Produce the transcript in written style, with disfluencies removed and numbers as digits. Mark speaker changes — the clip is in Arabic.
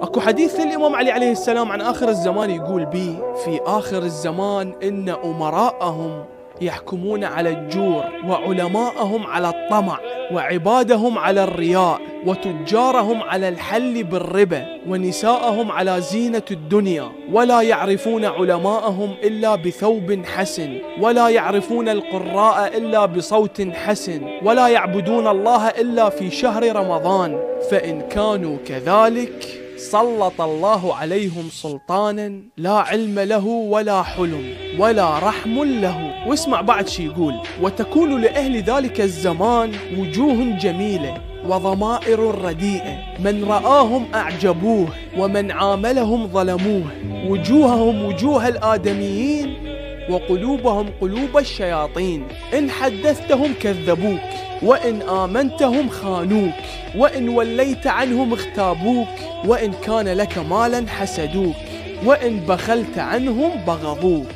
Speaker 1: اكو حديث للإمام علي عليه السلام عن آخر الزمان يقول بيه: في آخر الزمان إن أمراءهم يحكمون على الجور، وعلماءهم على الطمع، وعبادهم على الرياء، وتجارهم على الحل بالربا، ونساءهم على زينة الدنيا، ولا يعرفون علماءهم إلا بثوب حسن، ولا يعرفون القراء إلا بصوت حسن، ولا يعبدون الله إلا في شهر رمضان، فإن كانوا كذلك سلط الله عليهم سلطانا لا علم له ولا حلم ولا رحم له. واسمع بعد شي يقول: وتكون لأهل ذلك الزمان وجوه جميلة وضمائر رديئة، من رآهم أعجبوه ومن عاملهم ظلموه، وجوههم وجوه الآدميين وقلوبهم قلوب الشياطين، إن حدثتهم كذبوك، وإن آمنتهم خانوك، وإن وليت عنهم اغتابوك، وإن كان لك مالا حسدوك، وإن بخلت عنهم بغضوك.